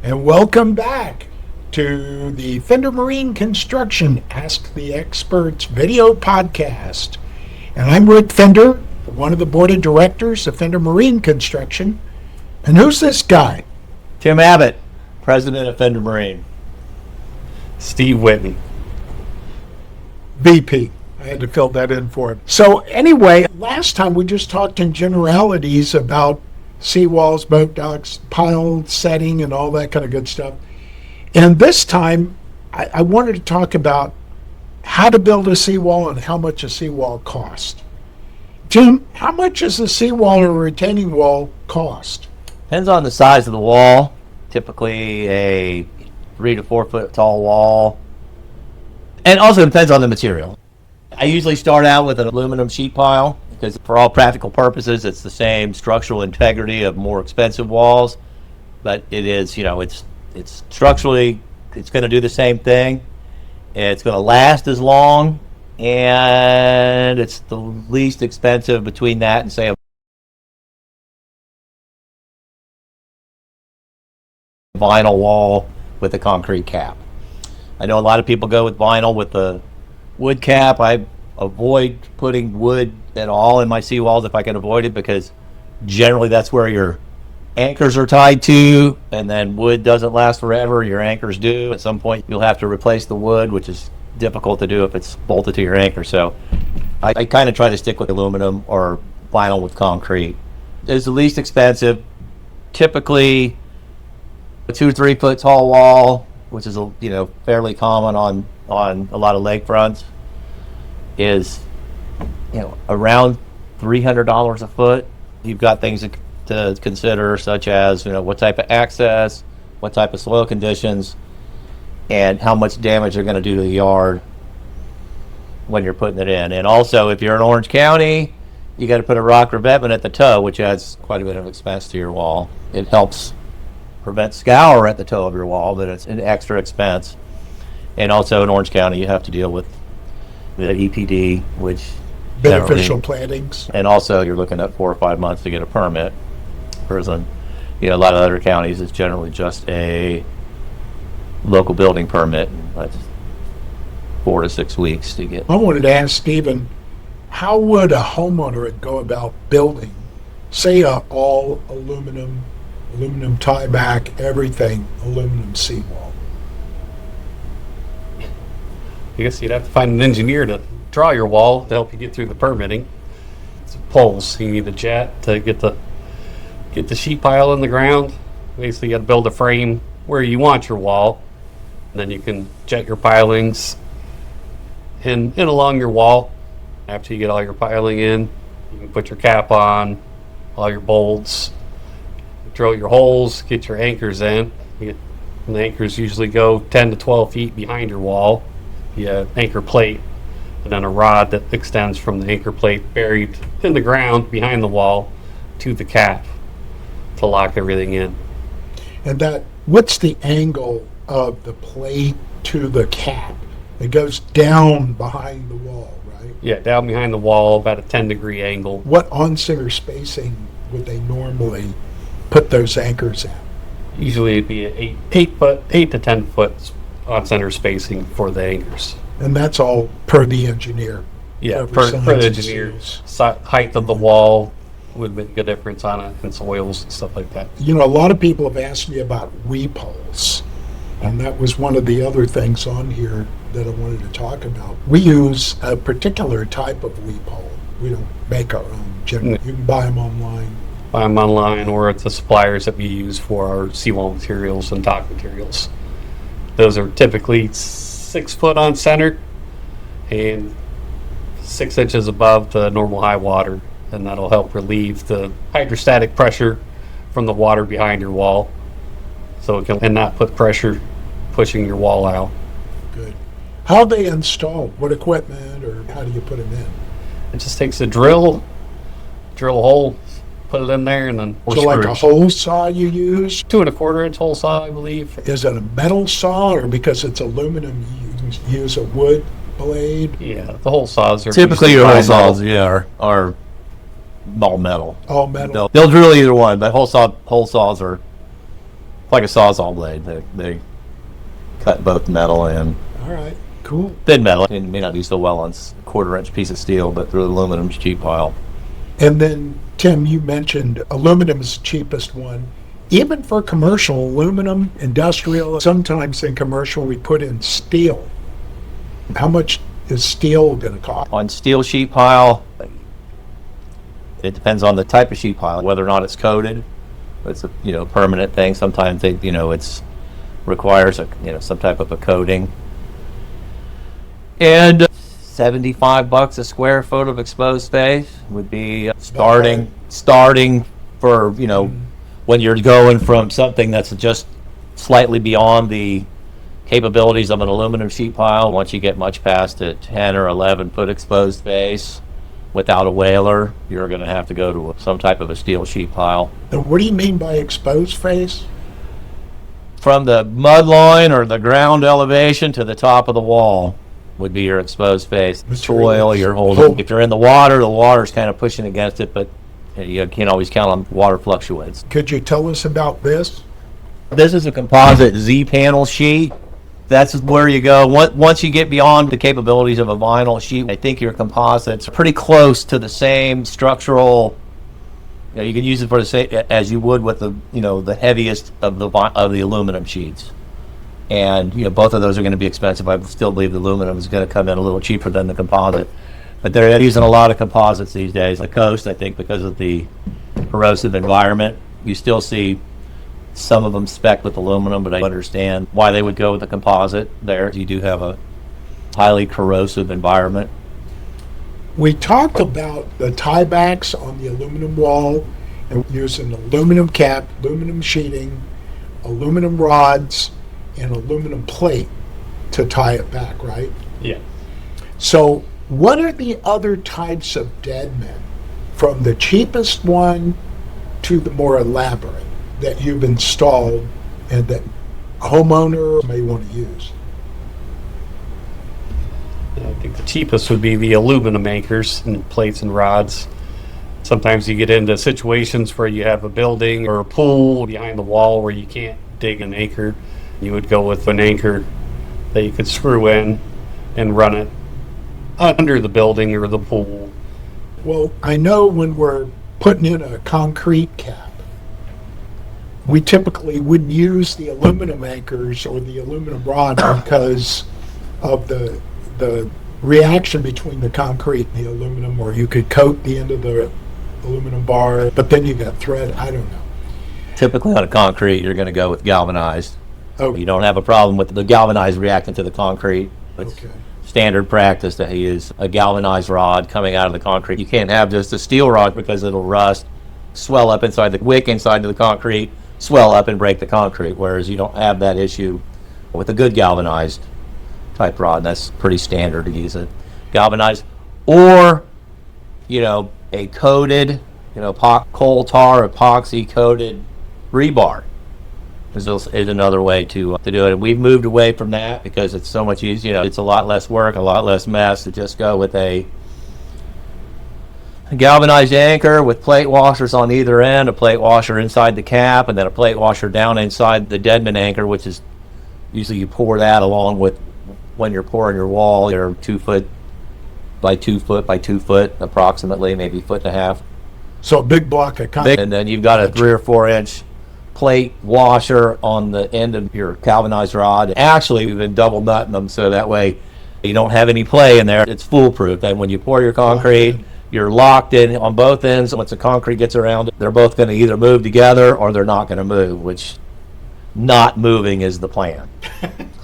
And welcome back to the Fender Marine Construction Ask the Experts video podcast. And I'm Rick Fender, one of the board of directors of Fender Marine Construction. And who's this guy? Tim Abbott, president of Fender Marine. Steve Whitney, VP. I had to fill that in for him. So anyway, last time we just talked in generalities about seawalls, boat docks, pile setting, and all that kind of good stuff. And this time, I wanted to talk about how to build a seawall and how much a seawall costs. Jim, how much does a seawall or a retaining wall cost? Depends on the size of the wall. Typically a 3 to 4 foot tall wall. And also depends on the material. I usually start out with an aluminum sheet pile because for all practical purposes, it's the same structural integrity of more expensive walls. But it is, it's structurally, it's going to do the same thing. It's going to last as long, and it's the least expensive between that and, say, a vinyl wall with a concrete cap. I know a lot of people go with vinyl with the wood cap. I avoid putting wood at all in my seawalls if I can avoid it, because generally that's where your anchors are tied to, and then wood doesn't last forever. Your anchors do. At some point you'll have to replace the wood, which is difficult to do if it's bolted to your anchor. So I kind of try to stick with aluminum or vinyl with concrete. It's the least expensive. Typically a 2 to 3 foot tall wall, which is fairly common on a lot of lakefronts, is around $300 a foot. You've got things to consider, such as what type of access, what type of soil conditions, and how much damage they're going to do to the yard when you're putting it in. And also, if you're in Orange County, you got to put a rock revetment at the toe, which adds quite a bit of expense to your wall. It helps prevent scour at the toe of your wall, but it's an extra expense. And also in Orange County, you have to deal with the EPD, which beneficial plantings. And also you're looking at 4 or 5 months to get a permit. Whereas in a lot of other counties, it's generally just a local building permit. That's 4 to 6 weeks to get. I wanted to ask Stephen, how would a homeowner go about building, say, a all aluminum tie back, everything aluminum seawall? I guess you'd have to find an engineer to draw your wall to help you get through the permitting. It's poles. You need a jet to get the sheet pile in the ground. Basically, you got to build a frame where you want your wall, and then you can jet your pilings in along your wall. After you get all your piling in, you can put your cap on, all your bolts, drill your holes, get your anchors in. And the anchors usually go 10 to 12 feet behind your wall. You anchor plate and then a rod that extends from the anchor plate buried in the ground behind the wall to the cap to lock everything in. And what's the angle of the plate to the cap? It goes down behind the wall, right? Yeah, down behind the wall, about a 10-degree angle. What on-center spacing would they normally put those anchors at? Usually it'd be a 8 to 10 foot on center spacing for the anchors. And that's all per the engineer. Yeah, Every per signs the and engineer, seals. height of the wall would make a difference on it, and soils and stuff like that. You know, a lot of people have asked me about weep holes, and that was one of the other things on here that I wanted to talk about. We use a particular type of weep hole. We don't make our own. Generally, you can buy them online. Buy them online or at the suppliers that we use for our seawall materials and dock materials. Those are typically 6 foot on center and 6 inches above the normal high water, and that'll help relieve the hydrostatic pressure from the water behind your wall, so it can and not put pressure pushing your wall out. Good. How are they installed? What equipment, or how do you put them in? It just takes a drill a hole, put it in there, and then So like a hole saw you use? 2 1/4 inch hole saw, I believe. Is it a metal saw, or because it's aluminum, you use a wood blade? Yeah, the hole saws are Typically, your usually hole metal. saws, yeah, are all metal. All metal? They'll drill either one, but hole saws are like a sawzall blade. They cut both metal and All right, cool. thin metal. It may not do so well on a 1/4 inch piece of steel, but through aluminum sheet pile. And then, Tim, you mentioned aluminum is the cheapest one. Even for commercial, aluminum, industrial, sometimes in commercial we put in steel. How much is steel going to cost? On steel sheet pile, it depends on the type of sheet pile, whether or not it's coated. It's a permanent thing. Sometimes it's requires some type of a coating. And $75 a square foot of exposed space would be starting for when you're going from something that's just slightly beyond the capabilities of an aluminum sheet pile. Once you get much past a 10 or 11 foot exposed space without a whaler, you're going to have to go to some type of a steel sheet pile. And what do you mean by exposed face? From the mud line or the ground elevation to the top of the wall would be your exposed face. Soil you're holding. If you're in the water's kind of pushing against it, but you can't always count on water fluctuates. Could you tell us about this? This is a composite Z-panel sheet. That's where you go. Once you get beyond the capabilities of a vinyl sheet, I think your composite's pretty close to the same structural. You can use it for the same as you would with the heaviest of the aluminum sheets. And both of those are going to be expensive. I still believe the aluminum is going to come in a little cheaper than the composite. But they're using a lot of composites these days. The coast, I think, because of the corrosive environment, you still see some of them spec with aluminum, but I understand why they would go with the composite there. You do have a highly corrosive environment. We talked about the tiebacks on the aluminum wall and using aluminum cap, aluminum sheeting, aluminum rods, and aluminum plate to tie it back, right? Yeah. So what are the other types of dead men, from the cheapest one to the more elaborate, that you've installed and that a homeowner may want to use? I think the cheapest would be the aluminum anchors and plates and rods. Sometimes you get into situations where you have a building or a pool behind the wall where you can't dig an anchor. You would go with an anchor that you could screw in and run it under the building or the pool. Well, I know when we're putting in a concrete cap, we typically wouldn't use the aluminum anchors or the aluminum rod because of the reaction between the concrete and the aluminum, or you could coat the end of the aluminum bar, but then you got thread. I don't know. Typically on a concrete, you're going to go with galvanized. Oh, You don't have a problem with the galvanized reacting to the concrete. It's okay. standard practice to use a galvanized rod coming out of the concrete. You can't have just a steel rod because it'll rust, swell up inside the wick inside of the concrete, swell up and break the concrete, whereas you don't have that issue with a good galvanized type rod. That's pretty standard to use it. galvanized, or, a coated, coal tar epoxy coated rebar is another way to do it. And we've moved away from that because it's so much easier. It's a lot less work, a lot less mess to just go with a galvanized anchor with plate washers on either end, a plate washer inside the cap, and then a plate washer down inside the deadman anchor, which is usually you pour that along with when you're pouring your wall. You're 2 foot by 2 foot by 2 foot, approximately, maybe a foot and a half. So a big block of concrete. And then you've got a 3 or 4 inch plate washer on the end of your galvanized rod. Actually, we've been double nutting them so that way you don't have any play in there. It's foolproof. And when you pour your concrete, you're locked in on both ends. Once the concrete gets around it, they're both going to either move together or they're not going to move, which not moving is the plan.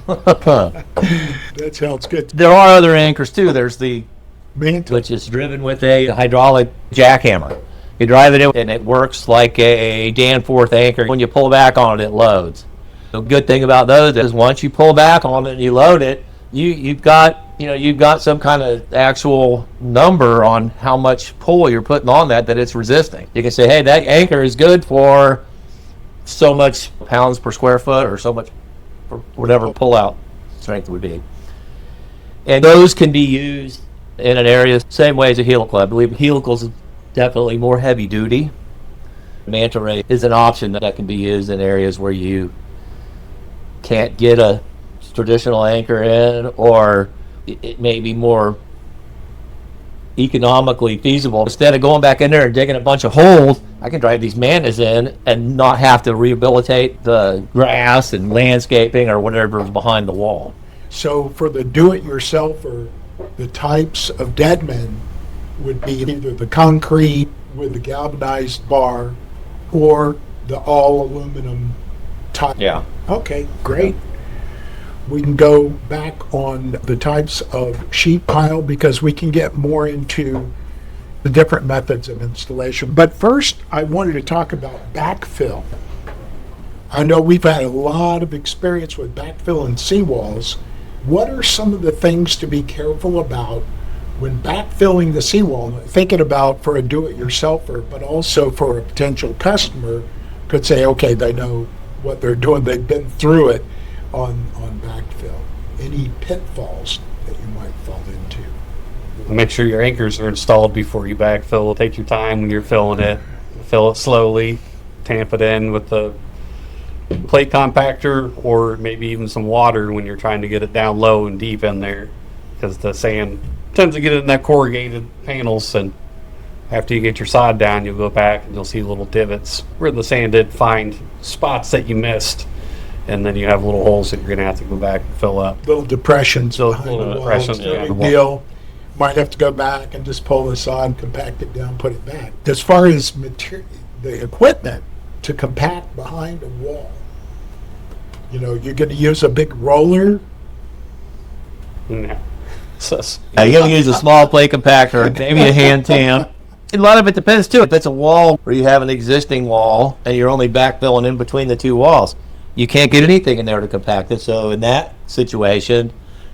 That sounds good. There are other anchors too. There's the Mantle. which is driven with a hydraulic jackhammer. You drive it in and it works like a Danforth anchor. When you pull back on it, it loads. The good thing about those is once you pull back on it and you load it, you've got some kind of actual number on how much pull you're putting on that it's resisting. You can say, hey, that anchor is good for so much pounds per square foot or so much for whatever pull-out strength would be. And those can be used in an area same way as a helical. I believe helicals is definitely more heavy duty. Manta ray is an option that can be used in areas where you can't get a traditional anchor in, or it may be more economically feasible. Instead of going back in there and digging a bunch of holes, I can drive these mantas in and not have to rehabilitate the grass and landscaping or whatever is behind the wall. So for the do-it-yourselfer, the types of deadmen would be either the concrete with the galvanized bar or the all-aluminum type. Yeah. Okay, great. We can go back on the types of sheet pile because we can get more into the different methods of installation. But first, I wanted to talk about backfill. I know we've had a lot of experience with backfill and seawalls. What are some of the things to be careful about when backfilling the seawall? Thinking about for a do-it-yourselfer, but also for a potential customer could say, okay, they know what they're doing. They've been through it on backfill. Any pitfalls that you might fall into? Make sure your anchors are installed before you backfill. Take your time when you're filling it. Fill it slowly. Tamp it in with the plate compactor, or maybe even some water when you're trying to get it down low and deep in there, because the sand tends to get in that corrugated panels, and after you get your sod down, you'll go back and you'll see little divots where the sand did find spots that you missed, and then you have little holes that you're going to have to go back and fill up. Little depressions So behind little the walls. depressions, No yeah. big deal. Might have to go back and just pull the sod, compact it down, put it back. As far as the equipment to compact behind a wall, you're going to use a big roller. Yeah. So, Yeah, you're going to use a small plate compactor, maybe a hand tamp. A lot of it depends too. If it's a wall where you have an existing wall and you're only backfilling in between the two walls, you can't get anything in there to compact it. So in that situation,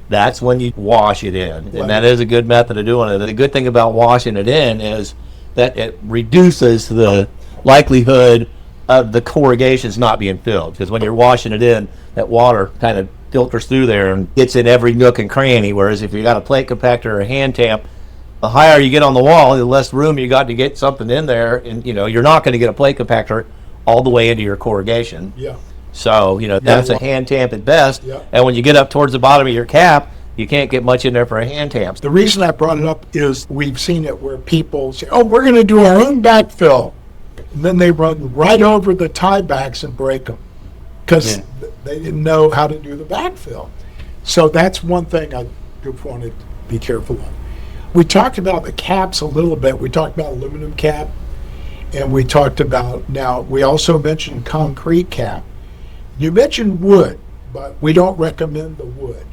that's when you wash it in. Right. And that is a good method of doing it. The good thing about washing it in is that it reduces the likelihood of the corrugations not being filled. Because when you're washing it in, that water kind of filters through there and gets in every nook and cranny. Whereas if you got a plate compactor or a hand tamp, the higher you get on the wall, the less room you got to get something in there. And, you're not going to get a plate compactor all the way into your corrugation. Yeah. So, that's a hand tamp at best. Yeah. And when you get up towards the bottom of your cap, you can't get much in there for a hand tamp. The reason I brought it up is we've seen it where people say, oh, we're going to do our own backfill. And then they run right over the tiebacks and break them because they didn't know how to do the backfill. So that's one thing I just wanted to be careful of. We talked about the caps a little bit. We talked about aluminum cap, and we talked about, now we also mentioned concrete cap. You mentioned wood, but we don't recommend the wood.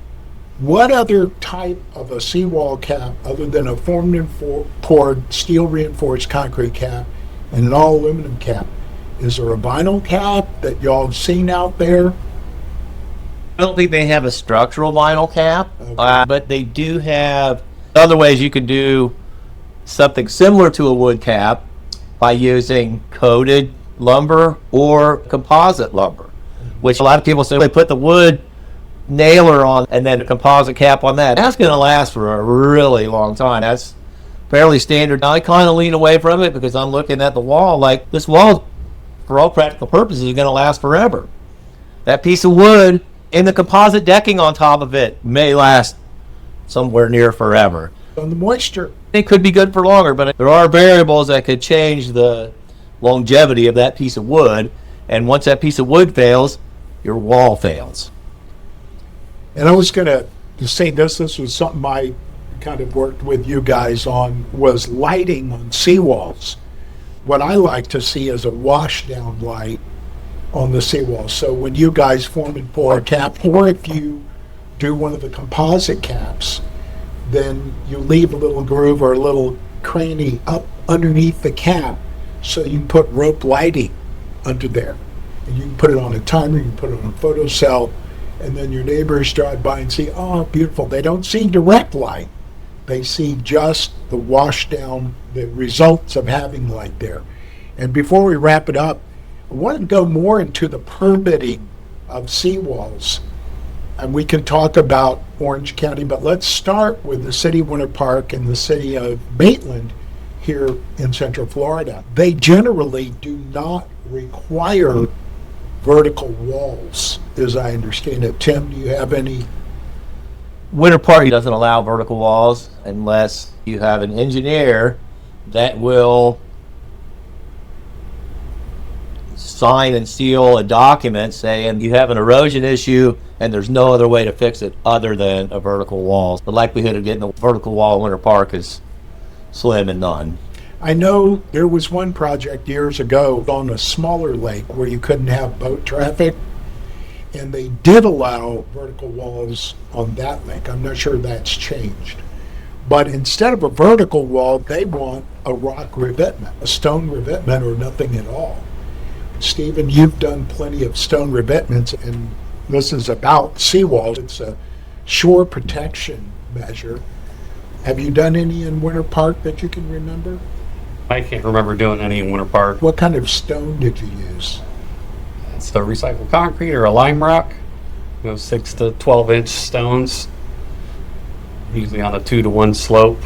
What other type of a seawall cap, other than a formed and poured steel reinforced concrete cap and an all aluminum cap? Is there a vinyl cap that y'all have seen out there? I don't think they have a structural vinyl cap, Okay. but they do have Other ways you can do something similar to a wood cap by using coated lumber or composite lumber, which a lot of people say they put the wood nailer on and then a composite cap on that. That's going to last for a really long time. That's fairly standard. Now I kind of lean away from it because I'm looking at the wall like this wall, for all practical purposes, is going to last forever. That piece of wood and the composite decking on top of it may last somewhere near forever. On the moisture. It could be good for longer, but there are variables that could change the longevity of that piece of wood. And once that piece of wood fails, your wall fails. And I was going to say this was something I kind of worked with you guys on, was lighting on seawalls. What I like to see is a washdown light on the seawall. So when you guys form and pour a cap, or if you do one of the composite caps, then you leave a little groove or a little cranny up underneath the cap so you can put rope lighting under there. And you can put it on a timer, you can put it on a photocell, and then your neighbors drive by and see, oh, beautiful. They don't see direct light. They see just the washdown, the results of having light there. And before we wrap it up, I want to go more into the permitting of seawalls. And we can talk about Orange County, but let's start with the city of Winter Park and the city of Maitland here in Central Florida. They generally do not require vertical walls, as I understand it. Tim, do you have any? Winter Park doesn't allow vertical walls unless you have an engineer that will sign and seal a document saying you have an erosion issue and there's no other way to fix it other than a vertical wall. The likelihood of getting a vertical wall in Winter Park is slim and none. I know there was one project years ago on a smaller lake where you couldn't have boat traffic, and they did allow vertical walls on that lake. I'm not sure that's changed. But instead of a vertical wall, they want a rock revetment, a stone revetment, or nothing at all. Stephen, you've done plenty of stone revetments, and this is about seawalls. It's a shore protection measure. Have you done any in Winter Park that you can remember? I can't remember doing any in Winter Park. What kind of stone did you use? It's the recycled concrete or a lime rock. 6 to 12 inch stones, usually on a 2-to-1 slope.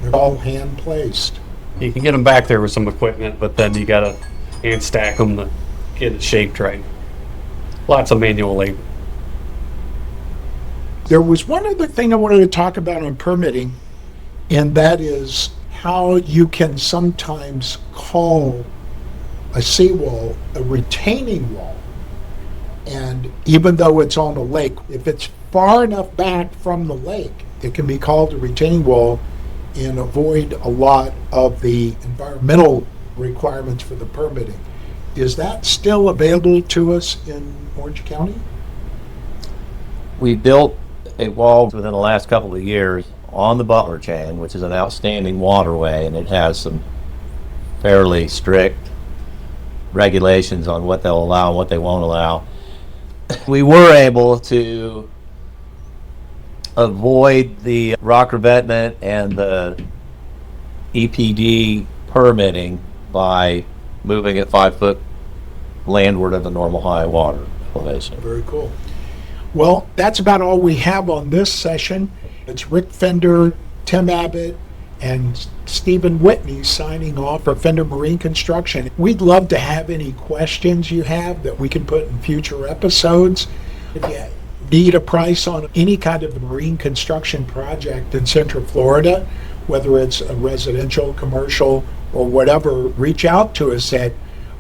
They're all hand placed. You can get them back there with some equipment, but then you gotta hand stack them to get it shaped right. Lots of manual labor. There was one other thing I wanted to talk about on permitting, and that is how you can sometimes call a seawall a retaining wall. And even though it's on a lake, if it's far enough back from the lake, it can be called a retaining wall and avoid a lot of the environmental requirements for the permitting. Is that still available to us in Orange County? We built a wall within the last couple of years on the Butler Chain, which is an outstanding waterway, and it has some fairly strict regulations on what they'll allow and what they won't allow. We were able to avoid the rock revetment and the EPD permitting by moving it 5 foot landward of the normal high water elevation. Very cool. Well, that's about all we have on this session. It's Rick Fender, Tim Abbott, and Stephen Whitney signing off for Fender Marine Construction. We'd love to have any questions you have that we can put in future episodes. If you need a price on any kind of marine construction project in Central Florida, whether it's a residential, commercial, or whatever, reach out to us at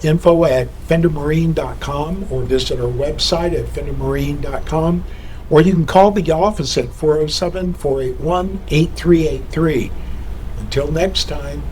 info@fendermarine.com or visit our website at fendermarine.com, or you can call the office at 407-481-8383. Until next time.